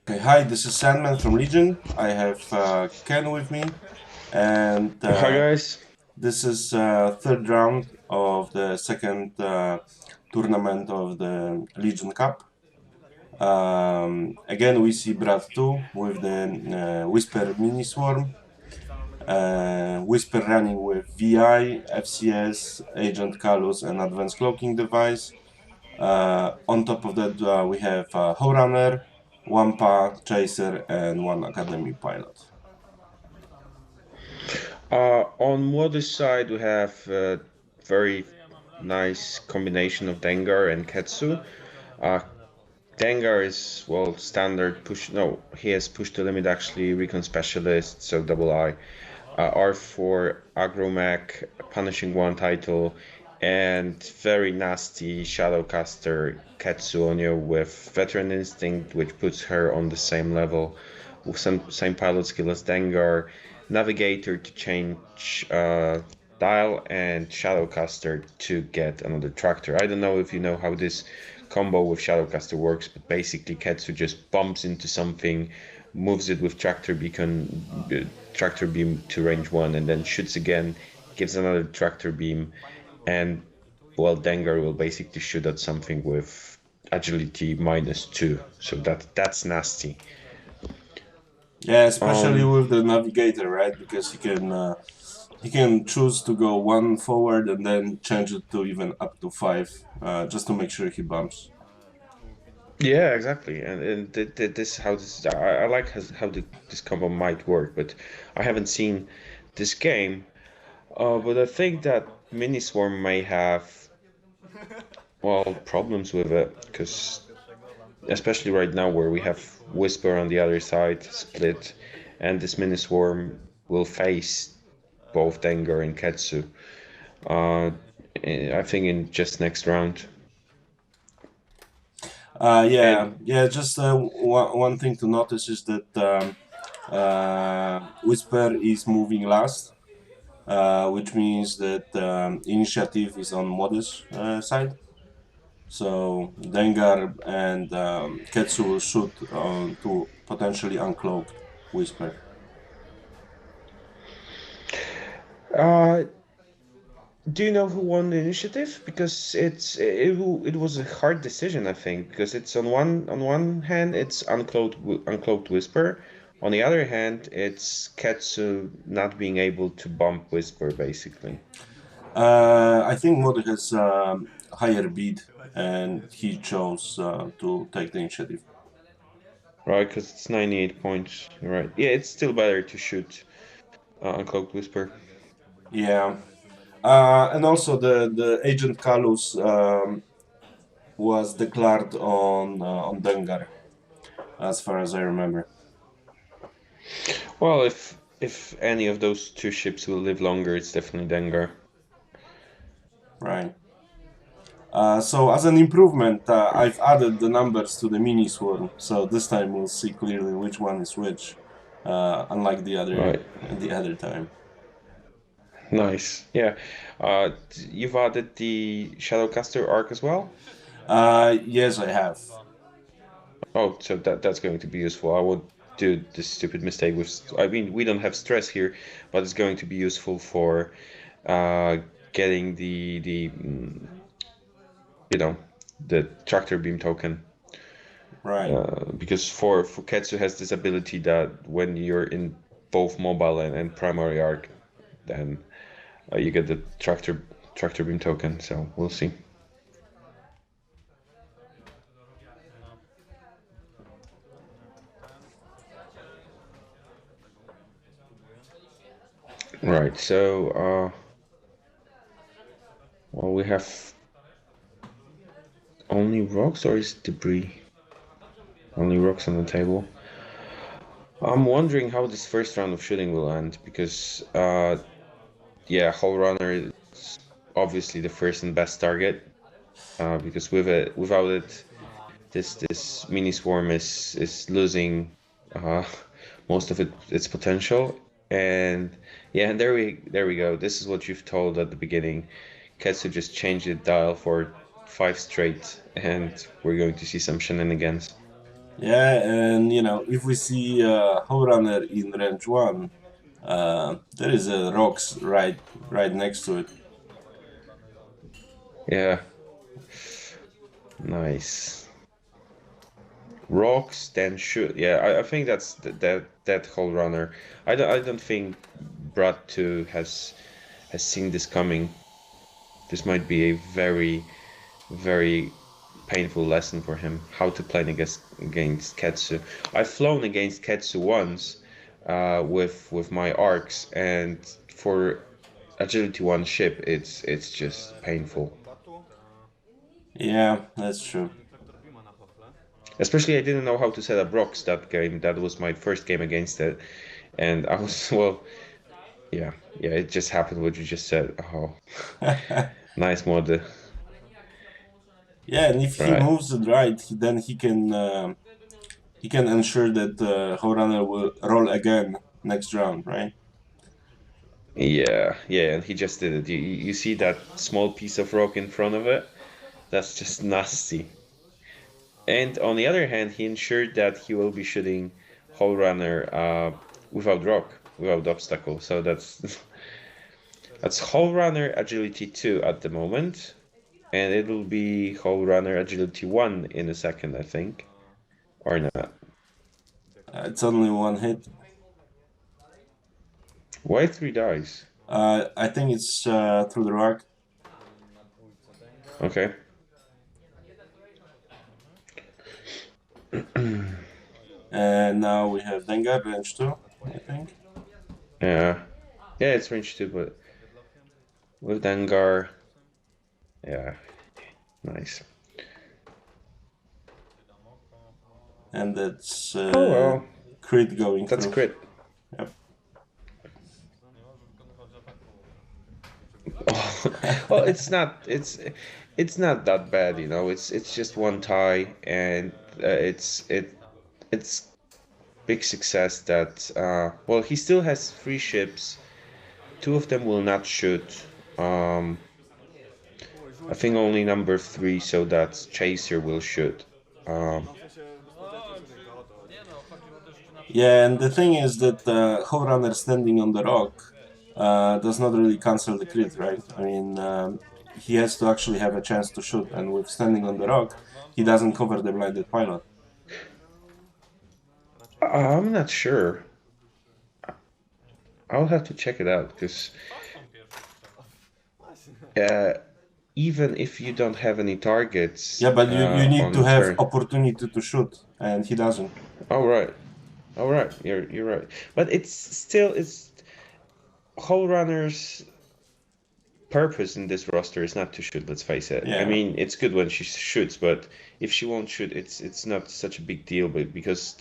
Okay, hi, this is Sandman from Legion. I have Ken with me, and Hi guys. this is third round of the second tournament of the Legion Cup. Again, we see Brat 2 with the Whisper MiniSwarm, Whisper running with VI, FCS, Agent Kallus, and Advanced Cloaking device. On top of that, we have Howlrunner, Wampa, Chaser, and one Academy pilot. On Mlody's side, we have a very nice combination of Dengar and Ketsu. Uh, Dengar is, well, standard push. No, he has push to limit actually, Recon Specialist, so double I. R4, Agromech, Punishing One title, and very nasty Shadowcaster Ketsu Onyo with Veteran Instinct, which puts her on the same level, with same pilot skill as Dengar, Navigator to change dial, and Shadowcaster to get another tractor. I don't know if you know how this combo with Shadowcaster works, but basically Ketsu just bumps into something, moves it with tractor beam to range 1, and then shoots again, gives another tractor beam, and well, Dengar will basically shoot at something with agility -2. So that's nasty. Yeah, especially Um, with the Navigator, right? Because he can choose to go one forward and then change it to even up to five, just to make sure he bumps. yeah, exactly, and this how this I like how this combo might work, but I haven't seen this game. But I think that MiniSwarm may have, well, problems with it, because especially right now where we have Whisper on the other side split, and this MiniSwarm will face both Dengar and Ketsu. Uh, I think in just next round. Yeah, And yeah. Just one thing to notice is that Whisper is moving last, which means that initiative is on Modest side. So Dengar and Ketsu will shoot to potentially uncloak Whisper. uh, do you know who won the initiative? Because it was a hard decision, I think, because it's on one hand it's uncloaked Whisper, on the other hand it's Ketsu not being able to bump Whisper basically. I think Modder has higher beat, and he chose to take the initiative. Right, because it's 98 points. You're right. Yeah, it's still better to shoot Uncloaked Whisper. Yeah, and also the agent Kallus was declared on Dengar, as far as I remember. Well, if any of those two ships will live longer, it's definitely Dengar. Right. So as an improvement, I've added the numbers to the mini swarm. So this time we'll see clearly which one is which, unlike Right. the other time. Nice. Yeah. You've added the Shadowcaster arc as well? Yes, I have. Oh, so that's going to be useful. I would do this stupid mistake with. I mean, we don't have stress here, but it's going to be useful for uh, getting you know the tractor beam token. Right. Because for Ketsu has this ability that when you're in both mobile and primary arc, then you get the tractor beam token. So we'll see. Right. So well, we have only rocks, or is debris? Only rocks on the table. I'm wondering how this first round of shooting will end, because yeah, Howlrunner is obviously the first and best target. Because without it, this mini swarm is losing uh, most of its potential. And yeah, and there we go. This is what you've told at the beginning. Ketsu just changed the dial for 5 straight, and we're going to see some shenanigans. Yeah, and you know, if we see Howlrunner in range 1, there is a rocks right next to it. Yeah, nice. Rocks, then shoot. Yeah, I think that's that whole runner. I don't think Brat 2 has seen this coming. This might be a very painful lesson for him, how to play against Ketsu. I've flown against Ketsu once with my arcs, and for agility 1 ship, it's just painful. Yeah, that's true. Especially I didn't know how to set up rocks that game. That was my first game against it, and I was well, yeah, it just happened what you just said. Oh, nice mod. Yeah, and if he Right. moves it right, then he can ensure that Howlrunner will roll again next round, right? Yeah, and he just did it. You see that small piece of rock in front of it? That's just nasty. And on the other hand, he ensured that he will be shooting Howlrunner without rock, without obstacle. So that's that's Howlrunner Agility 2 at the moment, and it will be Howlrunner Agility 1 in a second, I think, or not. It's only one hit. Why 3 dice? I think it's through the rock. Okay. And now we have Dengar, range 2, I think. Yeah. Yeah, it's range 2, but with Dengar, yeah, nice. And that's Oh well, crit going that's through. crit. Yep. Well, it's not that bad, you know. It's just one tie, and it's big success that well, he still has 3 ships. 2 of them will not shoot. Um, I think only number 3, so that's Chaser will shoot. Um, Yeah, and the thing is that Howlrunner standing on the rock does not really cancel the crit, right? I mean, he has to actually have a chance to shoot, and with standing on the rock, he doesn't cover the blinded pilot. I'm not sure. I'll have to check it out because uh, even if you don't have any targets Yeah, but you need on to the have turn. opportunity to shoot, and he doesn't. Oh right, oh right, you're right. But it's whole runner's purpose in this roster is not to shoot. Let's face it. I Yeah. mean, it's good when she shoots, but if she won't shoot, it's not such a big deal. But because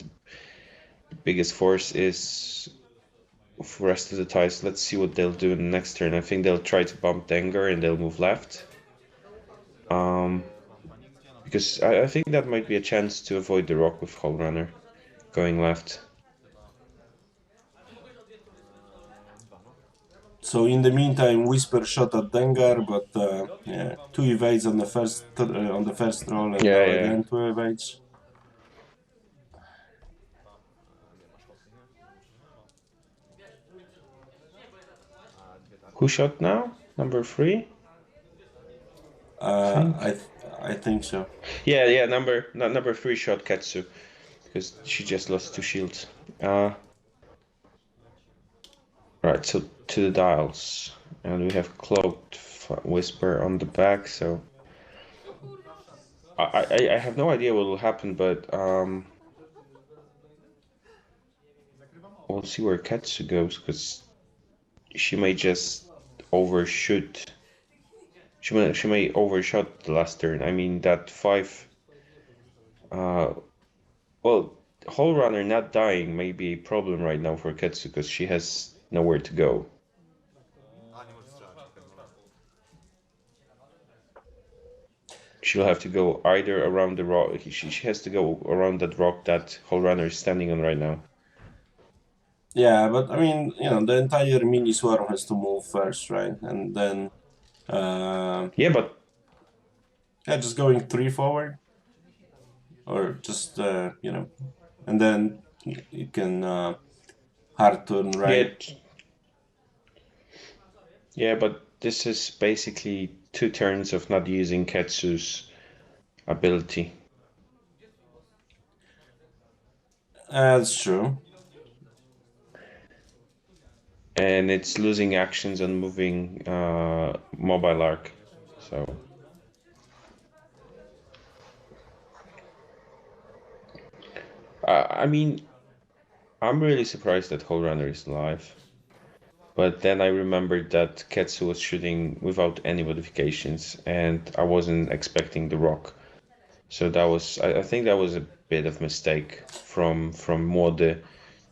the biggest force is for rest of the ties, let's see what they'll do in the next turn. I think they'll try to bump Dengar and they'll move left. Because I think that might be a chance to avoid the rock with Howlrunner going left. So in the meantime, Whisper shot at Dengar, but yeah, 2 evades on the first roll, and Yeah, now yeah. again 2 evades. Who shot now? Number 3, I Uh, I think. th- I think so. Yeah. Number 3 shot Ketsu because she just lost 2 shields. Right, so to the dials, and we have cloaked whisper on the back. So I have no idea what will happen, but we'll see where Ketsu goes because she may just overshoot. She may overshot the last turn. I mean that 5. Well, Howlrunner not dying may be a problem right now for Ketsu because she has nowhere to go. She'll have to go either around the rock. She has to go around that rock that Howlrunner is standing on right now. Yeah, but I mean, you know, the entire MiniSwarm has to move first, right? And then, uh, Yeah, but yeah, just going 3 forward. or just and then you can hard turn right. Yeah, but this is basically 2 turns of not using Ketsu's ability. That's true. And it's losing actions on moving mobile arc. So I mean, I'm really surprised that Howlrunner is alive. But then I remembered that Ketsu was shooting without any modifications, and I wasn't expecting the rock. So that was, I think that was a bit of mistake from Mlody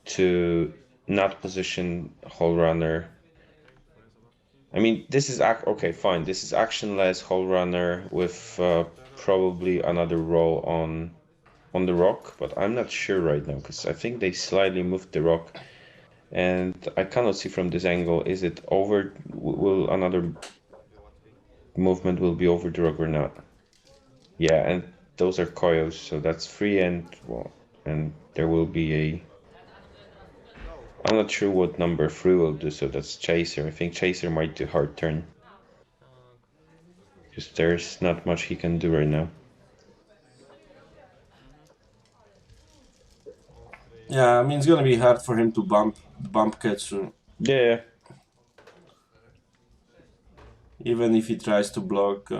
to not position Howlrunner. I mean, this is okay, fine. This is actionless Howlrunner with probably another roll on the rock, but I'm not sure right now because I think they slightly moved the rock, and I cannot see from this angle. Is it over? Will another movement will be over the rock or not? Yeah, and those are coils, so that's 3 and well, and there will be a. I'm not sure what number 3 will do, so that's Chaser. I think Chaser might do hard turn. Because there's not much he can do right now. Yeah, I mean it's gonna be hard for him to bump Ketsu. Yeah. Even if he tries to block,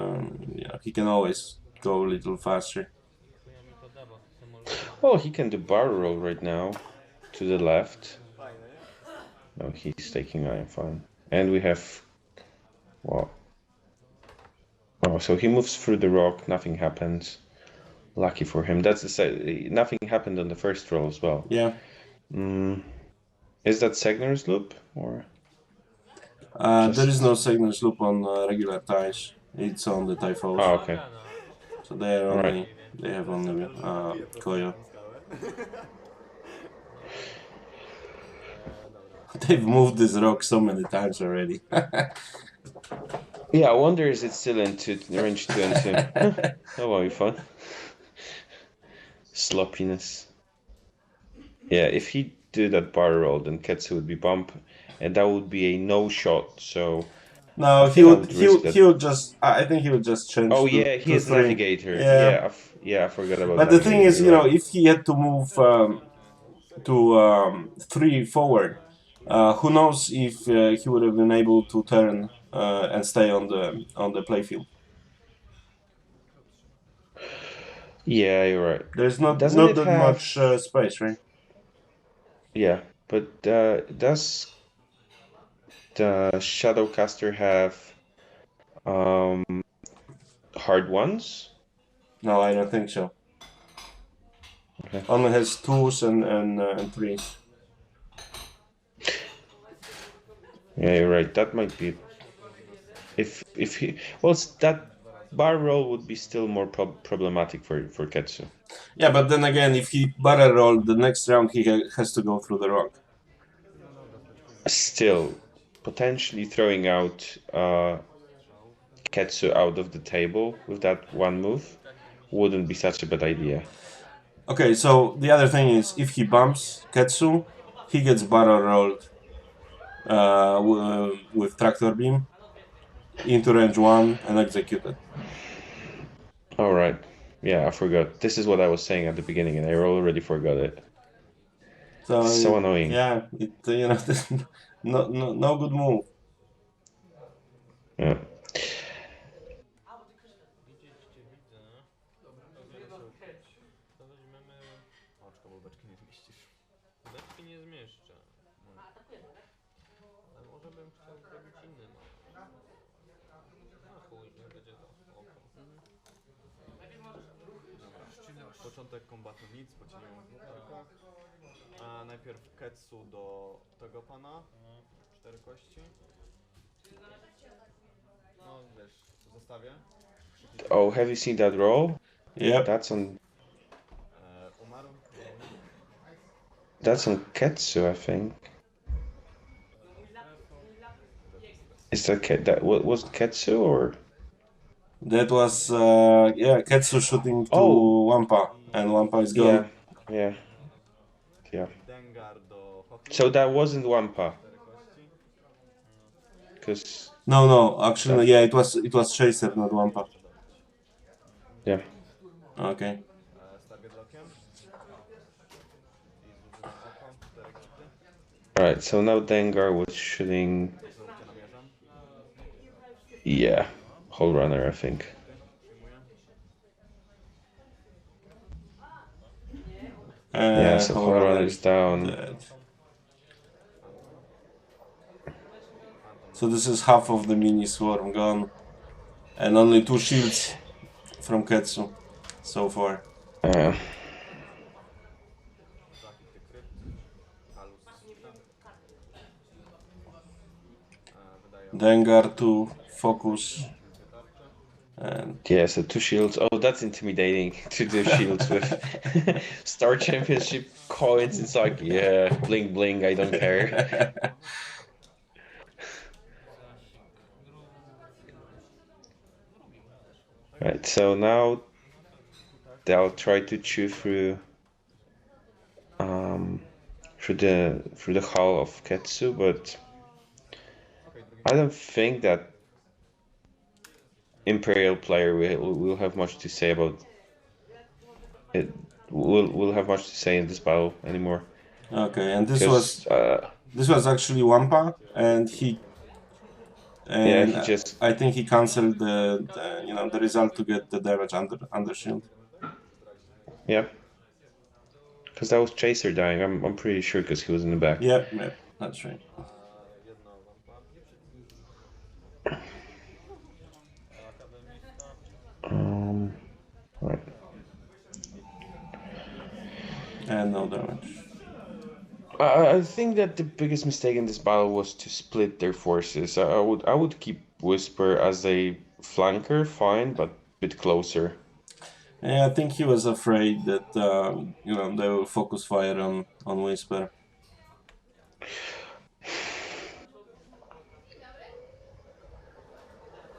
he can always go a little faster. Well, he can do barrel roll right now to the left. No, he's taking iron, fine. And we have. Well. Oh, so he moves through the rock, nothing happens. Lucky for him. That's the nothing happened on the first roll as well. Yeah. Is that Segner's loop or? There is no Segner's loop on regular ties. It's on the Typhos. Oh, okay. So they are only Right. they have only Koyo. They've moved this rock so many times already. Yeah, I wonder is it still into range 2 and 2? That will be fun. Sloppiness. Yeah, if he do that bar roll, then Ketsu would be bump, and that would be a no shot. So No, I think I would risk that. he would just. I think he would just change. Oh to, yeah, he to is 3. Navigator. Yeah. Yeah, I forgot about. But the thing is, Navigator, right. if he had to move to 3 forward, who knows if he would have been able to turn and stay on the playfield. Yeah, you're right. There's not Doesn't it that have? much space, right? Yeah, but does the Shadowcaster have hard ones? No, I don't think so. Okay. Only has 2s and 3s. Yeah, you're right. That might be. If he that bar roll would be still more problematic for Ketsu. Yeah, but then again, if he barrel roll the next round, he has to go through the rock. Still, potentially throwing out Ketsu out of the table with that one move wouldn't be such a bad idea. Okay, so the other thing is, if he bumps Ketsu, he gets barrel rolled with tractor beam into range 1 and executed. All right. Yeah, I forgot. This is what I was saying at the beginning, and I already forgot it. So annoying. Yeah, no good move. Yeah. Początek kombatu nic, bo cię nie mam w rękach. A najpierw Ketsu do tego pana. 4 kości. No wiesz, zostawię. Oh, have you seen that roll? Yep. Umarł. That's on Ketsu, I think. Is that was Ketsu or? That was yeah, Ketsu shooting to Oh, Wampa, and Wampa is yeah, gone. yeah, yeah. Dengar do Hoki. So that wasn't Wampa, 4 kości. because No, actually, that, yeah, it was Chaser, not Wampa. Jeszcze dodać. yeah. Okay. Z target lockiem. I zużywam oko. 4 koty. All right. So now Dengar was shooting. Żółcie namierzam. Yeah, Howlrunner, I think. Przyjmuję. Yeah. So Howlrunner Howlrunner is is down. dead. So this is half of the MiniSwarm gone, and only 2 shields from Ketsu so far. Uh, Zabity krypt. Kallus hita. Wydaje Dengar to focus, dwie tarcze. and yeah. So 2 shields. Oh, that's intimidating to do shields with Star Championship coins. It's like, yeah, bling bling. I don't care. Right. So now they'll try to chew through through the hull of Ketsu, but Okej, drugi. I don't think that Imperial player will have much to say about it. Will have much to say in this battle anymore. okay, and this Because was actually Wampa, and yeah, he just I think he canceled the result to get the damage under shield. yeah. Because that was Chaser dying. I'm pretty sure because he was in the back. Yep, that's right. Jedno Wampa. Right. And no damage. I think that the biggest mistake in this battle was to split their forces. I would keep Whisper as a flanker, fine, but a bit closer. Yeah, I think he was afraid that they will focus fire on Whisper.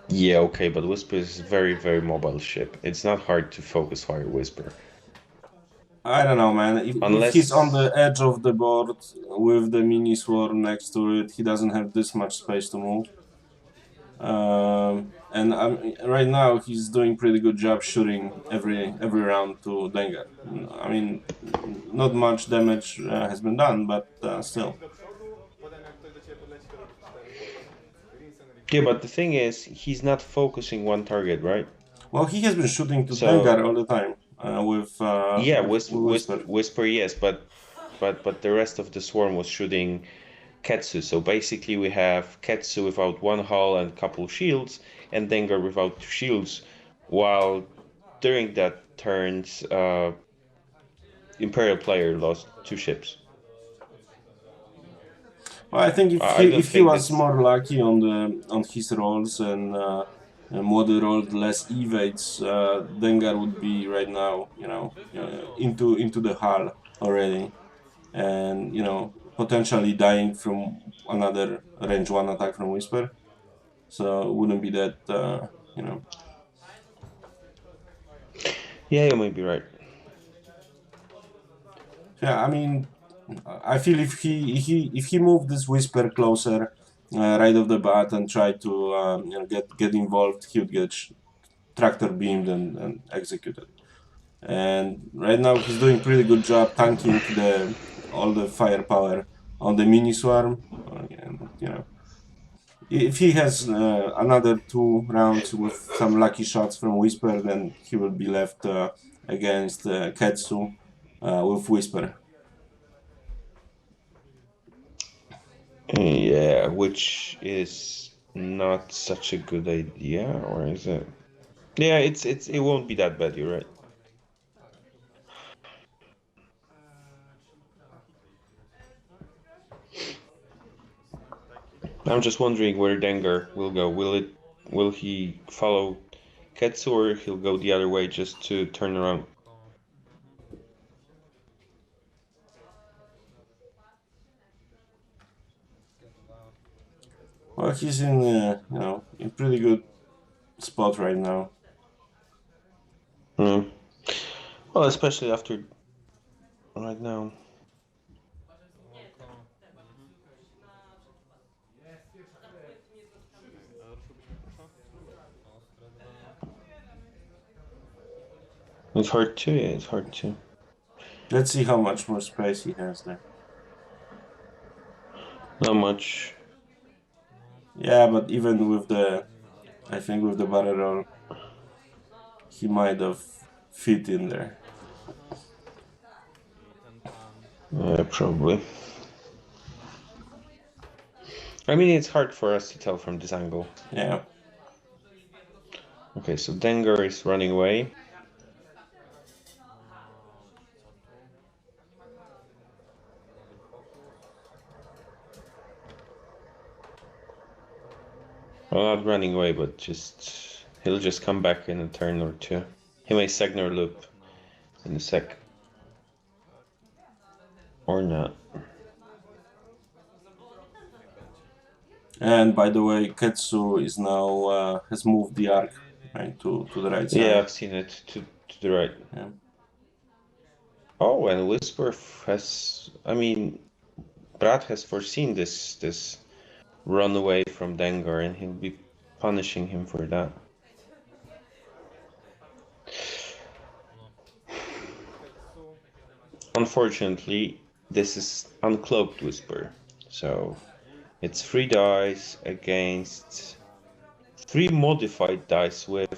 Yeah, okay, but Whisper is very, very mobile ship. It's not hard to focus fire Whisper. I don't know, man. If he's on the Unless... edge of the board with the MiniSwarm next to it, he doesn't have this much space to move. And right now he's doing pretty good job shooting every round to Dengar. I mean, not much damage has been done, but still. Do przodu, potem jak ktoś do ciebie podleci, to robisz ten Rinsen Yeah, but the thing is, he's not focusing one target, right? Well, he has been shooting to So Dengar all the time yeah, with Whisper. Whisper, yes, but the rest of the swarm was shooting Ketsu. So basically, we have Ketsu without one hull and couple shields, and Dengar without two shields. While during that turns, Imperial player lost two ships. Well, I think I don't if he think was that's... more lucky on his rolls and Mlody rolled less evades, Dengar would be right now, into the hull already, and potentially dying from another range one attack from Whisper. So it wouldn't be that Yeah, you might be right. Yeah, I mean, I feel if he moved this Whisper closer right off the bat and tried to get involved, he would get tractor beamed and executed. And right now he's doing pretty good job tanking all the firepower on the MiniSwarm. And, if he has another 2 rounds with some lucky shots from Whisper, then he will be left against Ketsu with Whisper. Yeah, which is not such a good idea, or is it? Yeah, it won't be that bad. You're right. I'm just wondering where Dengar will go. Will he follow Ketsu, or he'll go the other way just to turn around? Well, he's in in pretty good spot right now. Mm. Well, especially after right now. Ruszyłbyś mnie proszę? It's hard to, yeah, it's hard to. Let's see how much more space he has there. Not much. Yeah, but even with the, I think with the barrel roll, he might have fit in there. I ten pan. Yeah, probably. I mean, it's hard for us to tell from this angle. Yeah. Okay, so Dengar is running away. Co tu? Double focus. Well, not running away, but just he'll just come back in a turn or two. He may Segner loop No. in a sec. Or not. Niech będzie. And by the way, Ketsu is now has moved the arc right to the right side. Yeah, I've seen it to the right. Yeah. Oh, and Whisper has. I mean, Brat has foreseen this run away from Dengar, and he'll be punishing him for that. Ketsu. Unfortunately, this is uncloaked Whisper, so it's 3 dice against 3 modified dice with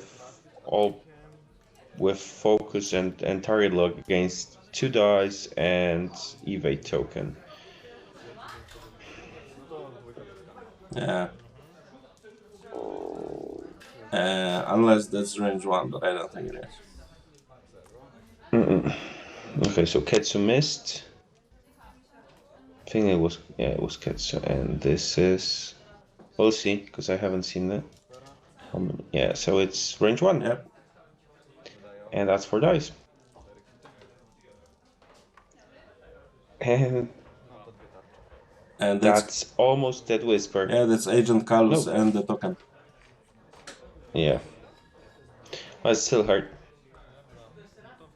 focus and target lock against 2 dice and evade token. No to dwójka deskami. Yeah. Unless that's range 1, but I don't think it is. Zero. Okay, so Ketsu missed. I think it was Ketsu, and this is. We'll see, because I haven't seen that. Zera. Yeah, so it's range 1, Yep. Wydają. and that's 4 dice. 4 hity. And No to dwie tarcze. And that's almost Dead Whisper. yeah, that's Agent Kallus No. and the token. Yeah. But it's still hard.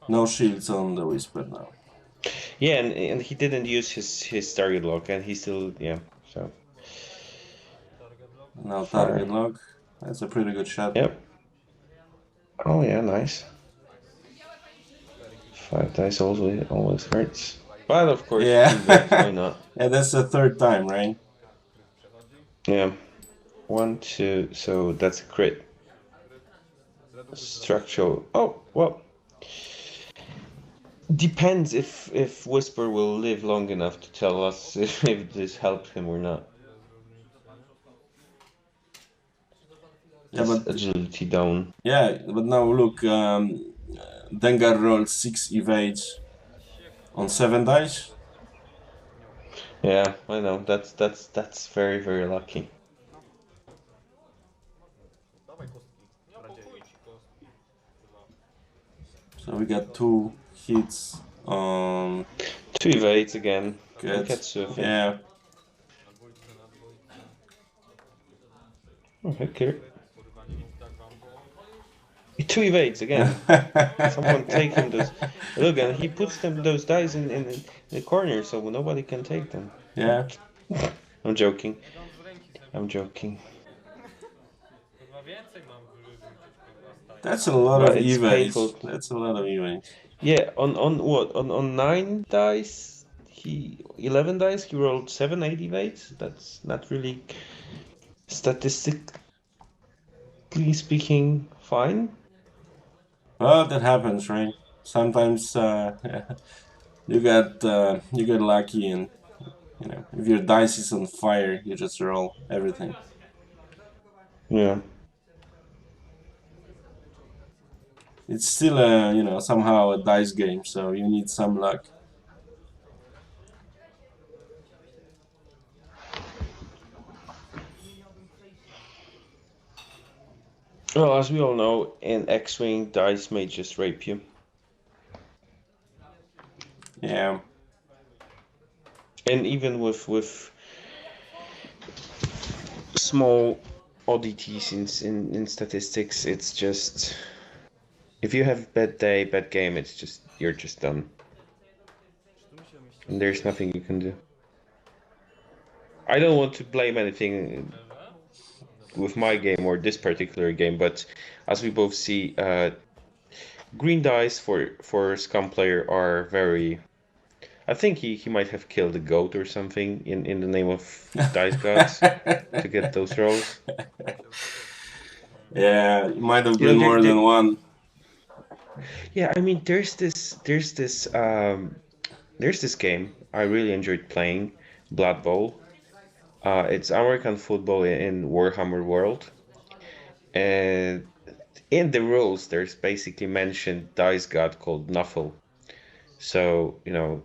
No shields on the Whisper now. Yeah, and he didn't use his target lock, and he still, yeah, so. Target lock. Now Fire. target lock. That's a pretty good shot. Yep. Oh yeah, nice. 5 dice always hurts. But of course, Yeah. why not? And that's the third time, right? Kryt przechodzi. Yeah. 1, 2, so that's a crit. Zredukuj Structural. Oh, well. Depends if Whisper will live long enough to tell us if this helped him or not. Yeah, This but agility down. yeah, but now look, Dengar rolled 6 evades on 7 dice. Yeah, I know. That's very, very lucky. Dawaj kostki. Radziej. So we got 2 hits on 2 evades again. Ketsu. Ketsu, I think. Yeah. Na dwójce, na dwójce. Okay, clear. Porywanie mógł tak wam było. 2 evades again. Someone take him those. Look, and he puts those dice in the corner so nobody can take them. Yeah. I'm joking. Nie dam z ręki sobie. I'm joking. Chyba więcej mam wyrzucić, kurwa, staj. That's a lot But of it's evades. painful. That's a lot of evades. Yeah, on what? On 9 dice, 11 dice, he rolled 7, 8 evades. That's not really statistically speaking fine. Well, that happens, right? Sometimes you get lucky, and you know if your dice is on fire, you just roll everything. Yeah. It's still somehow a dice game, so you need some luck. Well, as we all know, in X-Wing, dice may just rape you. Yeah. And even with small oddities in statistics, it's just If you have bad day, bad game, it's just you're just done. And there's nothing you can do. I don't want to blame anything with my game or this particular game, but as we both see, green dice for Scum player are very. I think he might have killed a goat or something in the name of dice gods to get those rolls. Yeah, it might have You know, been more than one. Yeah, I mean, there's this game I really enjoyed playing, Blood Bowl. It's American football in Warhammer world, and in the rules, there's basically mentioned dice god called Nuffle. So you know,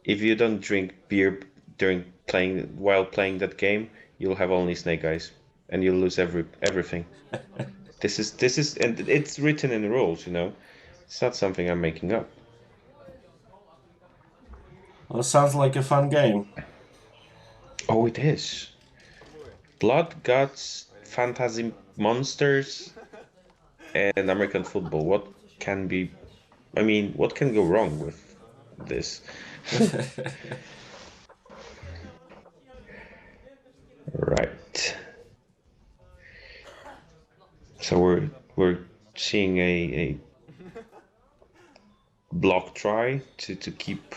if you don't drink beer during playing while playing that game, you'll have only snake eyes, and you'll lose everything. This is, and it's written in the rules. You know, it's not something I'm making up. Well, sounds like a fun game. Oh, it is. Blood, guts, fantasy monsters, and American football. What can be? I mean, what can go wrong with this? Right. So we're seeing a block try to keep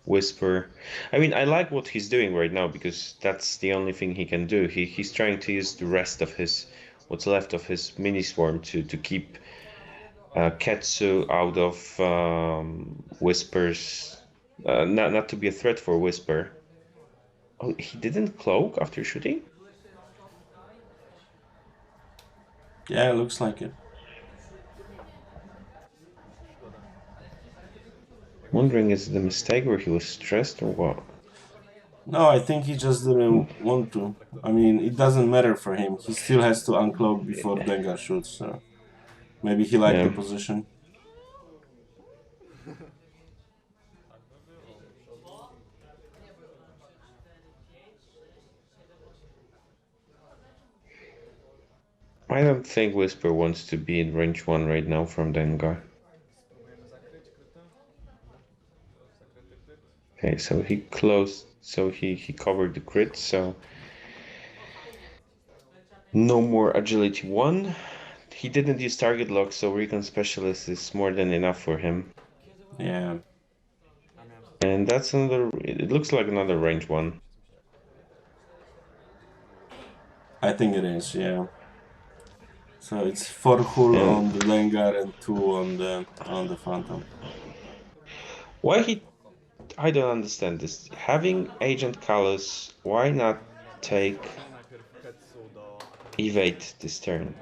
Whisper. I mean, I like what he's doing right now because that's the only thing he can do. He's trying to use the rest of his what's left of his MiniSwarm to keep Ketsu out of Whisper's. Not to be a threat for Whisper. Oh, he didn't cloak after shooting? Yeah, looks like it. Wondering is it a mistake or he was stressed or what? No, I think he just didn't want to. I mean, it doesn't matter for him. He still has to uncloak before Dengar shoots, so maybe he liked the Yeah. position. I don't think Whisper wants to be in range 1 right now from Dengar. Okay, so he closed, so he covered the crit, so no more agility 1. He didn't use target lock, so Recon Specialist is more than enough for him. Yeah. And that's another, it looks like another range 1. I think it is, yeah. So it's 4 hull on the Dengar and 2 on the Phantom. Why he, I don't understand this. Having Agent Kallus, why not take evade this turn?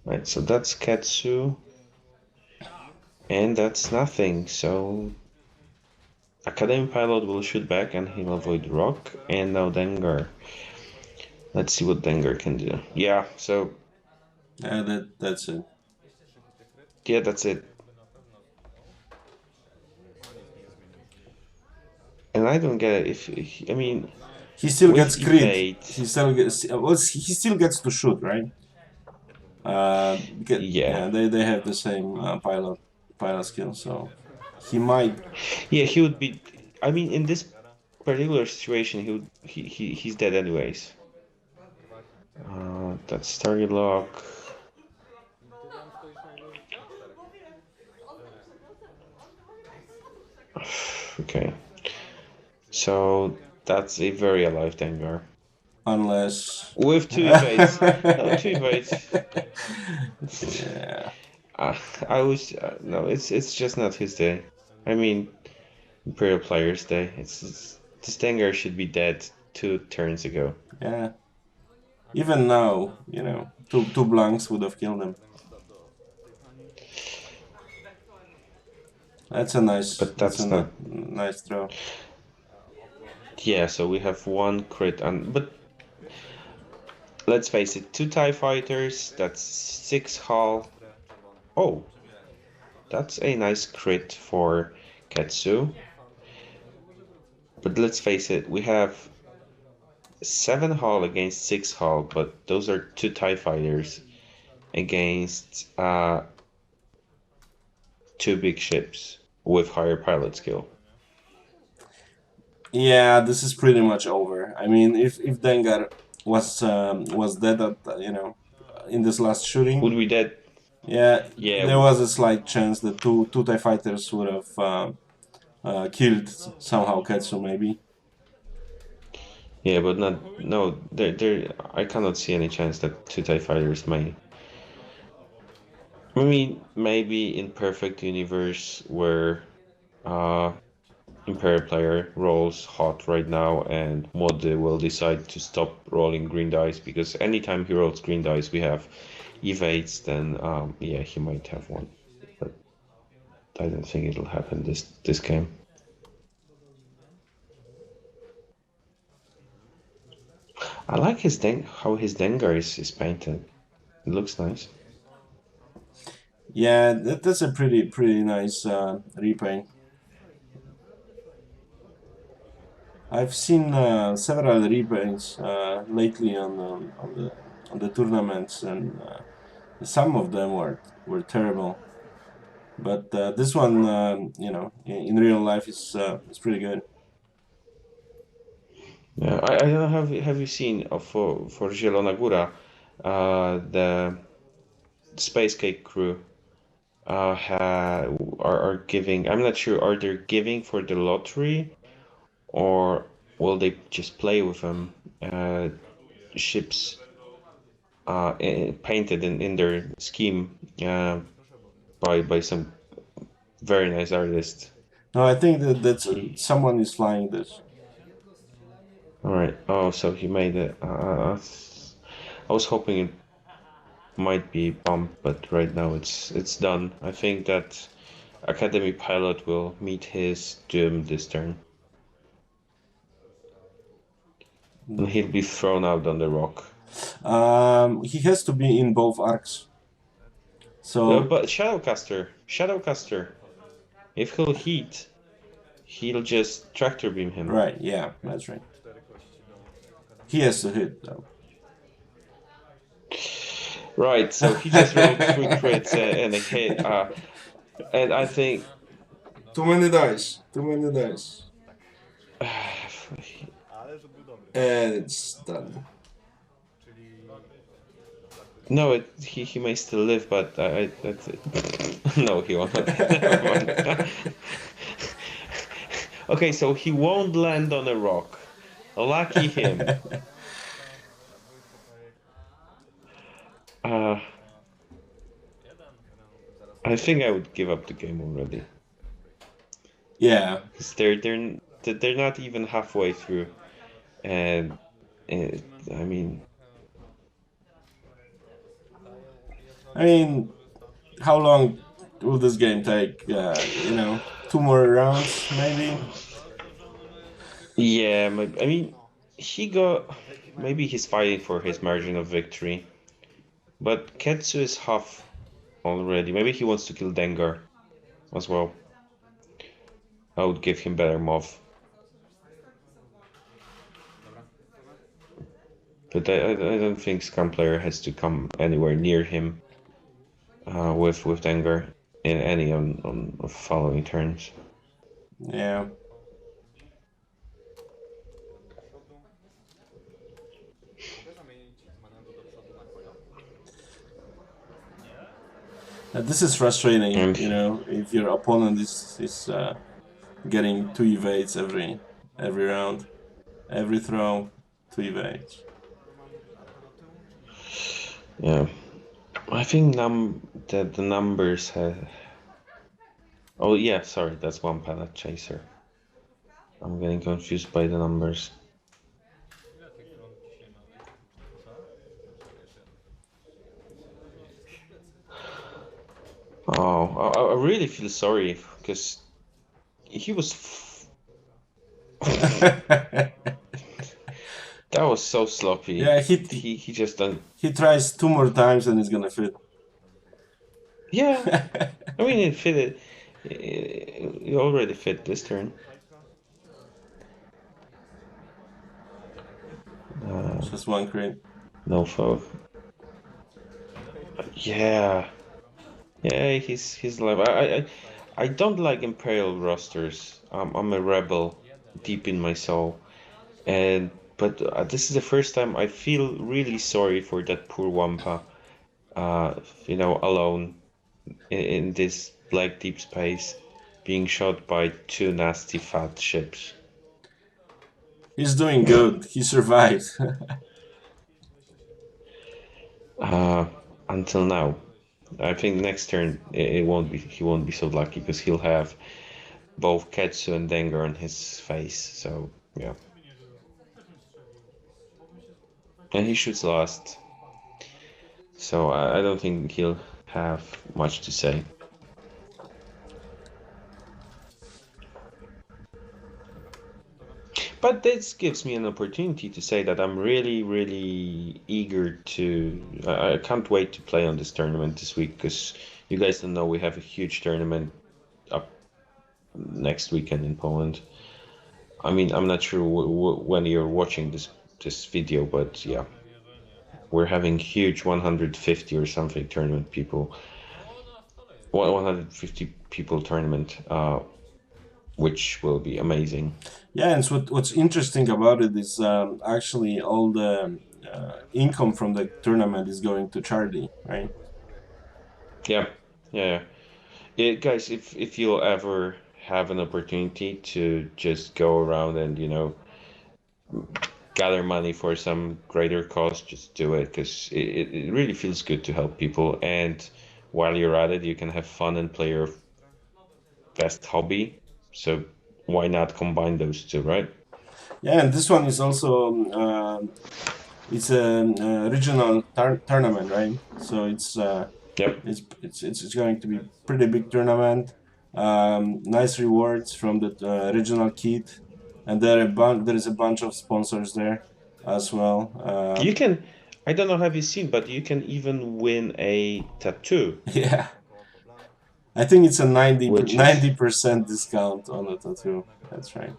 Right, so that's Ketsu. And that's nothing, so Academy Pilot will shoot back and he'll avoid rock. And now Dengar. Let's see what Dengar can do. Yeah, so Yeah, that's it. yeah, that's it. And I don't get it. I mean, He still with gets crit. evade, He still gets. Well, he still gets to shoot, right? yeah, they have the same pilot skill, so he might. yeah, he would be. I mean, in this particular situation, he's dead anyways. That's target lock. Okay, so that's a very alive Dengar. Unless With 2 evades. No, 2 evades. yeah, I was no, it's just not his day. I mean, Imperial Player's day. It's this Dengar should be dead 2 turns ago. yeah. Even now, you know, two blanks would have killed him. That's a nice. But that's not. Nice throw. Yeah, so we have 1 crit and but let's face it, 2 TIE fighters. That's 6 hull. Oh, that's a nice crit for Ketsu. But let's face it, we have 7 hull against 6 hull, but those are 2 TIE fighters against 2 big ships with higher pilot skill. Yeah, this is pretty much over. I mean, if Dengar was dead at in this last shooting, Would we dead? yeah, Yeah. there was a slight chance that two TIE fighters would have killed somehow Ketsu maybe. Yeah, but not. No, there. I cannot see any chance that 2 TIE fighters may. I mean, maybe in perfect universe where Imperial player rolls hot right now and Mlody will decide to stop rolling green dice, because anytime he rolls green dice we have evades, then yeah, he might have one. But I don't think it'll happen this game. I like how his Dengar is painted. It looks nice. Yeah, that's a pretty nice repaint. I've seen several repaints lately on the tournaments, and some of them were terrible. But this one, in real life is pretty good. Yeah, I don't know. Have you seen for Zielona Góra, the Space Cake crew are giving. I'm not sure. Are they giving for the lottery, or will they just play with them? Ships painted in their scheme by some very nice artist. No, I think that's He someone is flying this. All right. Oh, so he made it. I was hoping it might be bumped, but right now it's done. I think that Academy Pilot will meet his doom this turn, and he'll be thrown out on the rock. He has to be in both arcs. So But Shadowcaster, if he'll heat, he'll just tractor beam him. right, yeah, that's right. He has to hit though. Right, so he just rolled 3 crits and a hit, and I think Too many dice. Too many dice. Ale że był dobry. And it's done. Czyli... no, he may still live, but that's it. No, he won't. Okay, so he won't land on a rock. Lucky him. I think I would give up the game already. Yeah. 'Cause they're not even halfway through, and I mean, how long will this game take? 2 more rounds maybe. yeah, I mean, maybe he's fighting for his margin of victory, but Ketsu is half already. Maybe he wants to kill Dengar as well. I would give him better MOV. But I don't think Scum player has to come anywhere near him with Dengar in any on following turns. Yeah. Mogę zamienić z manewru do przodu na koja. This is frustrating, if your opponent is getting 2 evades every round, every throw, 2 evades. Yeah, I think the numbers have. Oh yeah, sorry, that's Wampa, not Chaser. I'm getting confused by the numbers. Ile tych rund dzisiaj mamy? Oh, I really feel sorry because he was. That was so sloppy. Yeah, he just done. he tries 2 more times and it's gonna fit. Yeah, I mean it fitted. It already fit this turn. Just one crate. No foe. Yeah. Yeah, he's alive. I don't like Imperial rosters. I'm a rebel deep in my soul. But this is the first time I feel really sorry for that poor Wampa. Alone in this black deep space, being shot by two nasty fat ships. He's doing good. He survived. Until now. I think next turn it won't be. He won't be so lucky because he'll have both Ketsu and Dengar on his face. So yeah, and he shoots last. So I don't think he'll have much to say. But this gives me an opportunity to say that I'm really, really eager to. I can't wait to play on this tournament this week because you guys don't know we have a huge tournament up next weekend in Poland. I mean, I'm not sure when you're watching this video, but yeah, we're having huge 150 or something tournament people. 150 people tournament, which will be amazing. Yeah, and so what's interesting about it is actually all the income from the tournament is going to charity, right? Yeah, yeah, yeah. Guys, if you'll ever have an opportunity to just go around and gather money for some greater cause, just do it because it really feels good to help people. And while you're at it, you can have fun and play your best hobby. So why not combine those two, right? Yeah, and this one is also it's a regional tournament, right? So Yep. it's going to be pretty big tournament. Nice rewards from the regional kit, and there is a bunch of sponsors there as well. You can, I don't know, have you seen, but you can even win a tattoo, Yeah, I think it's a which is 90% discount on the tattoo. That's right.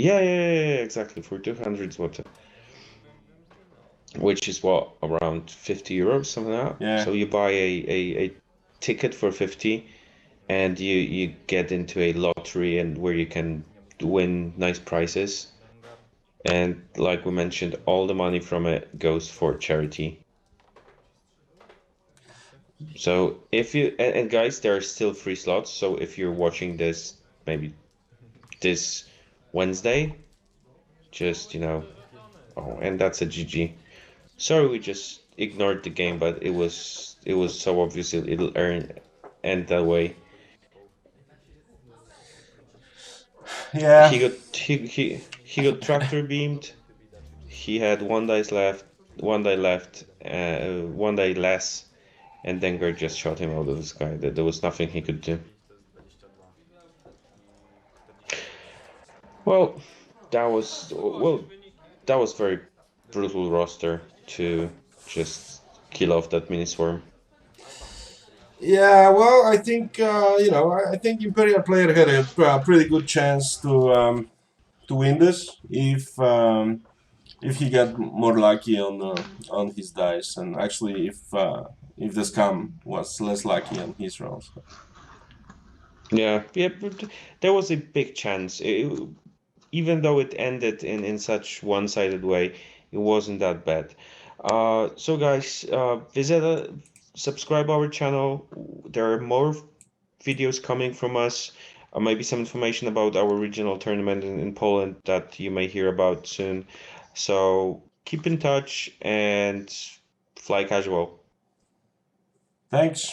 yeah, exactly, for 200 zloty, which is what, around 50 euros, something like that. Yeah. So you buy a ticket for 50 and you get into a lottery and where you can win nice prizes. And like we mentioned, all the money from it goes for charity. So if you and guys, there are still free slots. So if you're watching this maybe this Wednesday, just oh, and that's a GG. Sorry, we just ignored the game, but it was so obvious it'll end that way. Yeah. He got tractor beamed. He had one dice left, one die left, one die less, and Dengar just shot him out of the sky. There was nothing he could do. Well, that was very brutal roster to just kill off that MiniSwarm. Yeah, well, I think I think Imperial player had a pretty good chance to win this if he got more lucky on his dice, and actually if the scam was less lucky on his rolls. Yeah, but there was a big chance. Even though it ended in such one-sided way, it wasn't that bad. So guys, subscribe our channel. There are more videos coming from us. Maybe some information about our regional tournament in Poland that you may hear about soon. So keep in touch and fly casual. Thanks.